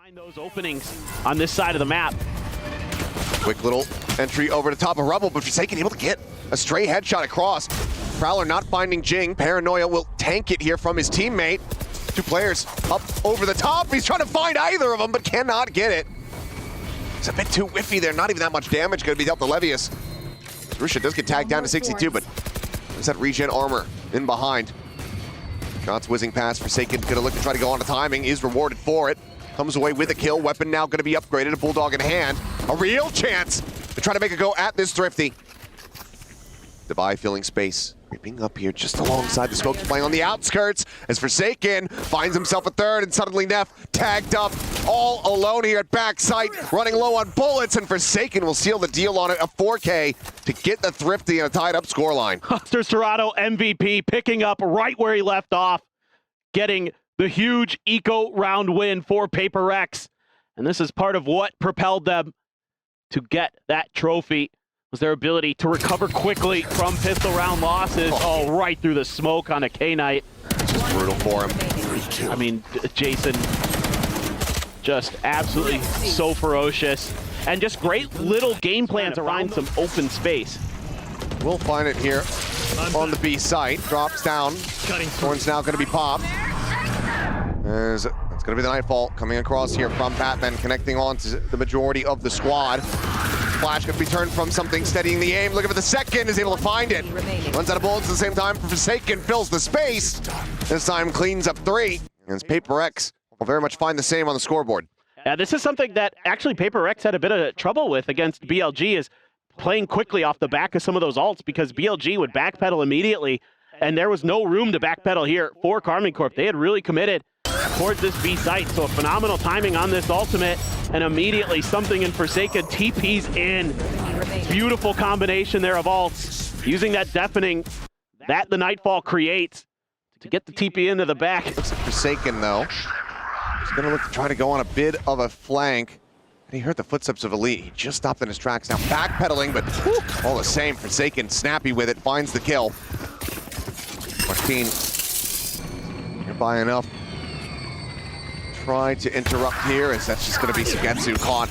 Find those openings on this side of the map. Quick little entry over the top of Rubble, but Forsaken able to get a stray headshot across. Prowler not finding Jing. Paranoia will tank it here from his teammate. Two players up over the top. He's trying to find either of them, but cannot get it. It's a bit too whiffy there. Not even that much damage going to be dealt to Levius. Rusha does get tagged down to 62, but there's that regen armor in behind. Shots whizzing past. Forsaken going to look to try to go on to timing. Is rewarded for it. Comes away with a kill. Weapon now going to be upgraded. A Bulldog in hand. A real chance to try to make a go at this Thrifty. Devi filling space. Creeping up here just alongside the smokes, playing on the outskirts as Forsaken finds himself a third, and suddenly Neff tagged up all alone here at backside, running low on bullets, and Forsaken will seal the deal on it, a 4K to get the Thrifty in a tied up scoreline. Huster Serrato MVP picking up right where he left off, getting the huge eco round win for Prx. And this is part of what propelled them to get that trophy, was their ability to recover quickly from pistol round losses. Oh, right through the smoke on a K-Knight. Just brutal for him. I mean, Jason, just absolutely so ferocious. And just great little game plan to find some open space. We'll find it here on the B site. Drops down. Horn's now going to be popped. It's going to be the Nightfall coming across here from Batman, connecting on to the majority of the squad. Flash going to be turned from something, steadying the aim. Looking for the second, is able to find it. Runs out of bullets at the same time. Forsaken fills the space. This time cleans up 3. And it's Prx will very much find the same on the scoreboard. Yeah, this is something that actually Prx had a bit of trouble with against BLG, is playing quickly off the back of some of those ults, because BLG would backpedal immediately, and there was no room to backpedal here for Karmine Corp. They had really committed towards this B site, so a phenomenal timing on this ultimate, and immediately something in Forsaken TP's in. Beautiful combination there of ults, using that deafening that the Nightfall creates to get the TP into the back. Looks like Forsaken though. He's gonna look to try to go on a bit of a flank. And he heard the footsteps of Elite. He just stopped in his tracks, now backpedaling, but all the same, Forsaken snappy with it, finds the kill. Martin nearby enough. Try to interrupt here, as that's just going to be Sugetsu caught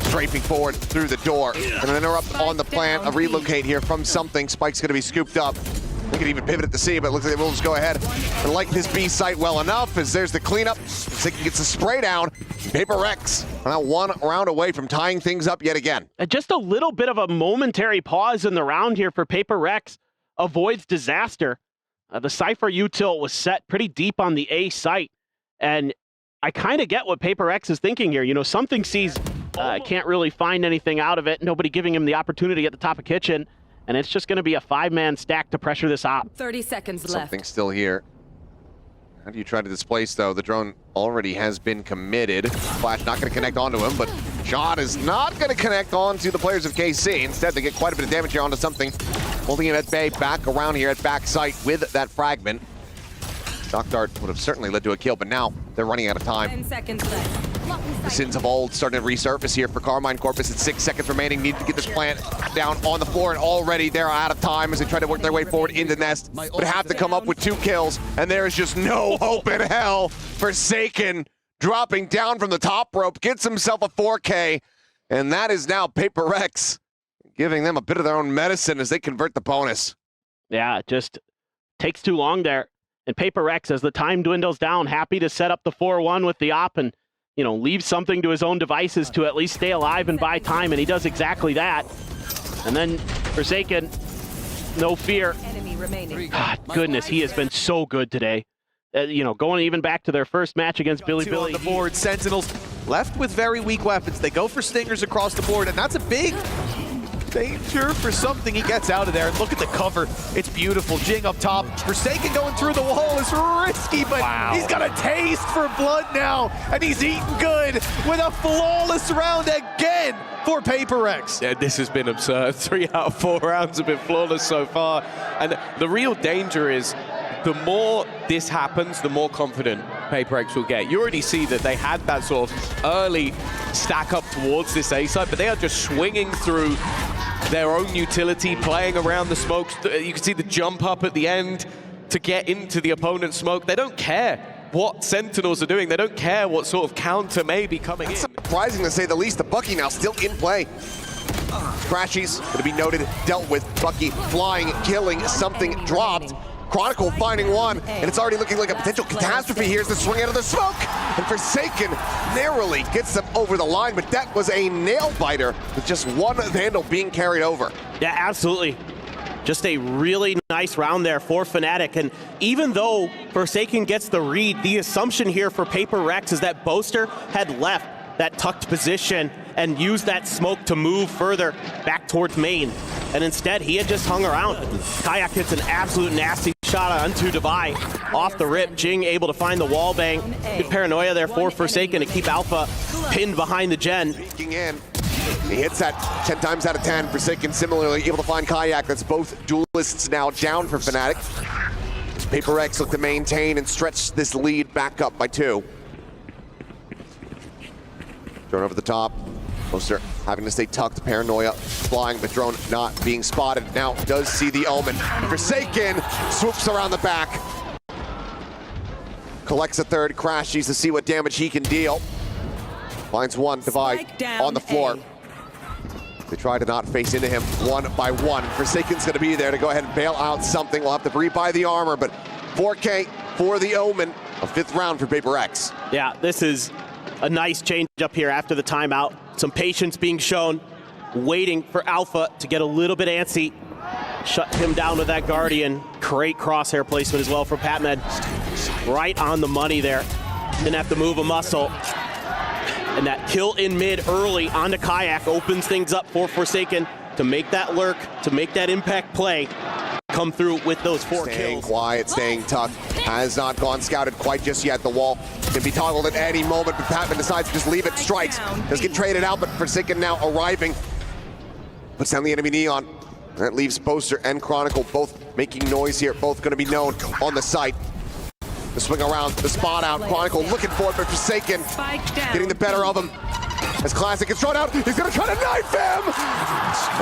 strafing forward through the door. And an interrupt on the plant, a relocate here from something. Spike's going to be scooped up. They could even pivot at the C, but it looks like they will just go ahead and like this B site well enough, as there's the cleanup. Forsaken gets the spray down. Prx now 1 round away from tying things up yet again. Just a little bit of a momentary pause in the round here for Prx avoids disaster. The Cypher util was set pretty deep on the A site, and I kind of get what Prx is thinking here. You know, something sees, can't really find anything out of it. Nobody giving him the opportunity at the top of kitchen. And it's just going to be a 5-man stack to pressure this op. 30 seconds left. Something still here. How do you try to displace, though? The drone already has been committed. Flash not going to connect onto him, but Shot is not going to connect onto the players of KC. Instead, they get quite a bit of damage here onto something. Holding him at bay, back around here at backside with that fragment. Shock Dart would have certainly led to a kill, but now they're running out of time. 10 seconds left. The sins of old starting to resurface here for Karmine Corp. At 6 seconds remaining, need to get this plant down on the floor, and already they're out of time as they try to work their way forward into Nest, but have to come up with 2 kills, and there is just no hope in hell. Forsaken dropping down from the top rope, gets himself a 4K, and that is now Prx giving them a bit of their own medicine as they convert the bonus. Yeah, it just takes too long there. And Prx, as the time dwindles down, happy to set up the 4-1 with the op and, you know, leave something to his own devices to at least stay alive and buy time, and he does exactly that. And then Forsaken, no fear. God, goodness, he has been so good today. You know, going even back to their first match against Billy. On the board, Sentinels left with very weak weapons. They go for stingers across the board, and that's a big danger for something. He gets out of there, and look at the cover. It's beautiful. Jing up top. Forsaken going through the wall is risky, but He's got a taste for blood now, and he's eating good with a flawless round again for Prx. Yeah, this has been absurd. 3 out of 4 rounds have been flawless so far, and the real danger is the more this happens, the more confident Prx will get. You already see that they had that sort of early stack up towards this A side, but they are just swinging through their own utility, playing around the smokes. You can see the jump up at the end to get into the opponent's smoke. They don't care what Sentinels are doing. They don't care what sort of counter may be coming in. Surprising to say the least. The Bucky now still in play. Crashies, going to be noted, dealt with. Bucky flying, killing, something dropped. Chronicle finding one, and it's already looking like a potential catastrophe. Here's the swing out of the smoke, and Forsaken narrowly gets them over the line, but that was a nail-biter with just one Vandal being carried over. Yeah, absolutely. Just a really nice round there for Fnatic, and even though Forsaken gets the read, the assumption here for Prx is that Boaster had left that tucked position and used that smoke to move further back towards main. And instead, he had just hung around. Kayak hits an absolute nasty shot onto Devi. Off the rip, Jing able to find the wall bang. Good paranoia there for Forsaken to keep Alpha pinned behind the Gen. Peeking in. He hits that 10 times out of 10. Forsaken similarly able to find Kayak. That's both duelists now down for Fnatic. Prx look to maintain and stretch this lead back up by 2. Drone over the top. Boaster having to stay tucked. Paranoia flying, but drone not being spotted. Now does see the Omen. Forsaken swoops around the back. Collects a third. Crashies to see what damage he can deal. Finds one. Divide on the floor. They try to not face into him one by one. Forsaken's going to be there to go ahead and bail out something. We'll have to rebuy the armor, but 4K for the Omen. A 5th round for Prx. Yeah, this is a nice change up here after the timeout. Some patience being shown, waiting for Alpha to get a little bit antsy. Shut him down with that Guardian. Great crosshair placement as well from Patmed. Right on the money there. Didn't have to move a muscle. And that kill in mid early onto Kayak opens things up for Forsaken to make that lurk, to make that impact play. Come through with those 4 kills. Staying quiet, staying tough. Has not gone scouted quite just yet. The wall can be toggled at any moment, but Patman decides to just leave it. Strikes. Does get traded out, but Forsaken now arriving. Puts down the enemy Neon. That leaves Boaster and Chronicle both making noise here. Both going to be known on the site. The swing around, the spot out. Chronicle looking for it, but Forsaken getting the better of him. As Classic is thrown out, he's going to try to knife him!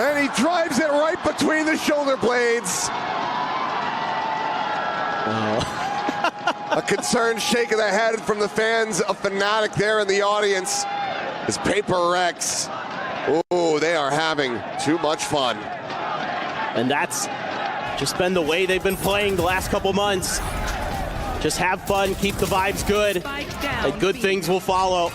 And he drives it right between the shoulder blades. A concerned shake of the head from the fans of Fnatic there in the audience. As Prx, oh, they are having too much fun. And that's just been the way they've been playing the last couple months. Just have fun, keep the vibes good, and good things will follow.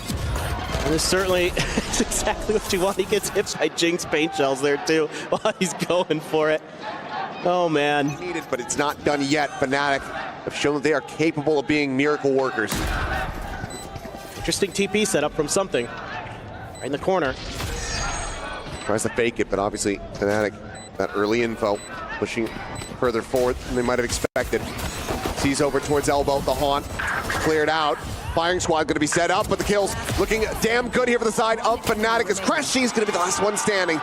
And this certainly is exactly what you want. He gets hit by Jing's paint shells there too while he's going for it. Oh man. Needed, but it's not done yet. Fnatic have shown that they are capable of being miracle workers. Interesting TP setup from something. Right in the corner. Tries to fake it, but obviously Fnatic, that early info, pushing further forward than they might have expected. Sees over towards elbow, the haunt, cleared out. Firing squad going to be set up, but the kills looking damn good here for the side of Fnatic as Crashy's going to be the last one standing.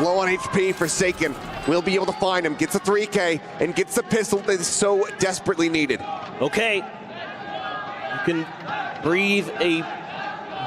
Low on HP, Forsaken will be able to find him, gets a 3K, and gets the pistol that is so desperately needed. Okay, you can breathe a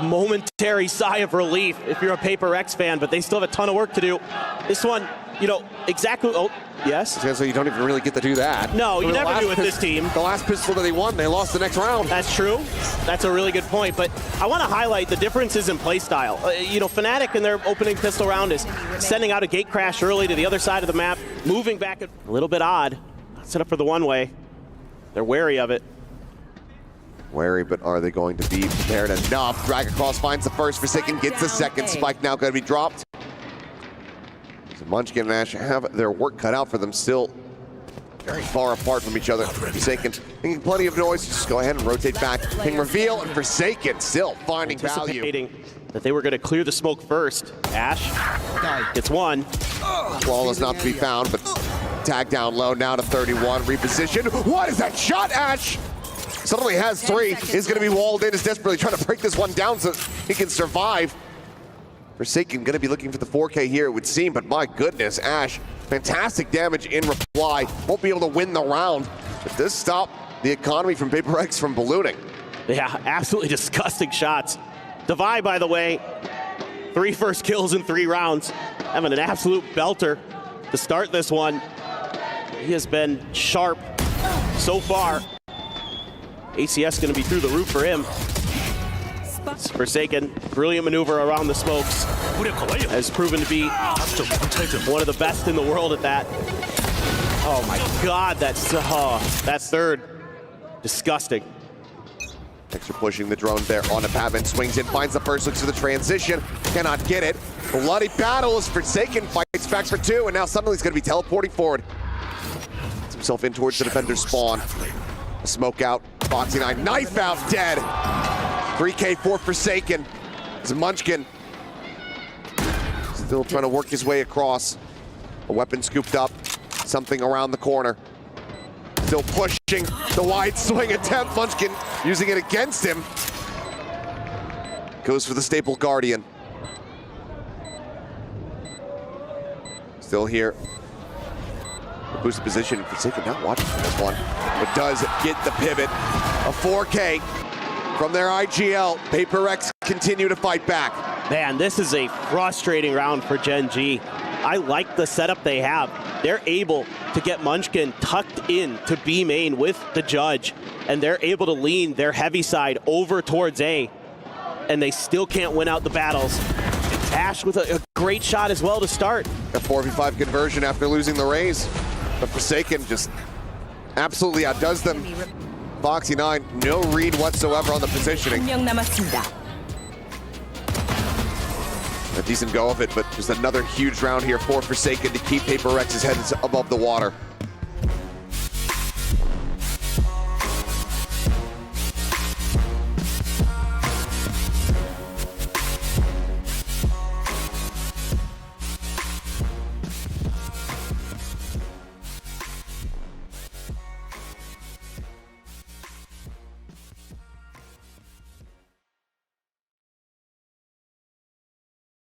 momentary sigh of relief if you're a Prx fan, but they still have a ton of work to do. This one, you know, exactly, oh, yes? So you don't even really get to do that. No, you never do with this team. The last pistol that they won, they lost the next round. That's true. That's a really good point, but I want to highlight the differences in play style. You know, Fnatic in their opening pistol round is sending out a gate crash early to the other side of the map, moving back a little bit odd. Set up for the one-way. They're wary of it. Wary, but are they going to be prepared enough? Drag across finds the first. Forsaken gets the second. Spike now going to be dropped. So Munchkin and Ash have their work cut out for them, still very far apart from each other. Forsaken making plenty of noise. Just go ahead and rotate back. Ping reveal, and Forsaken still finding value. That they were going to clear the smoke first. Ash gets one. Flawless not to be found, but tag down low now to 31. Reposition. What is that shot, Ash? Suddenly has 3, is going to be walled in, is desperately trying to break this one down so he can survive. Forsaken going to be looking for the 4K here, it would seem, but my goodness, Ash, fantastic damage in reply. Won't be able to win the round, but does stop the economy from Prx from ballooning. Yeah, absolutely disgusting shots. Devi, by the way, 3 first kills in 3 rounds, having an absolute belter to start this one. He has been sharp so far. ACS going to be through the roof for him. Forsaken, brilliant maneuver around the smokes. Has proven to be one of the best in the world at that. Oh my God, that's third. Disgusting. Extra pushing the drone there on a Pavin, swings in, finds the first, looks to the transition, cannot get it. Bloody battle as Forsaken fights back for two, and now suddenly he's going to be teleporting forward. Gets himself in towards the defender's spawn. A smoke out, Foxy9, knife out, dead. 3K for Forsaken. It's Munchkin. Still trying to work his way across. A weapon scooped up, something around the corner. Still pushing the wide swing attempt. Munchkin using it against him. Goes for the staple Guardian. Still here. Boosted position. Forsaken not watching for this one, but does get the pivot. A 4K from their IGL. Prx continue to fight back. Man, this is a frustrating round for Gen.G. I like the setup they have. They're able to get Munchkin tucked in to B main with the Judge, and they're able to lean their heavy side over towards A, and they still can't win out the battles. Ash with a great shot as well to start. A 4v5 conversion after losing the Rays. But Forsaken just absolutely outdoes them. Foxy9, no read whatsoever on the positioning. A decent go of it, but just another huge round here for Forsaken to keep Prx's head above the water.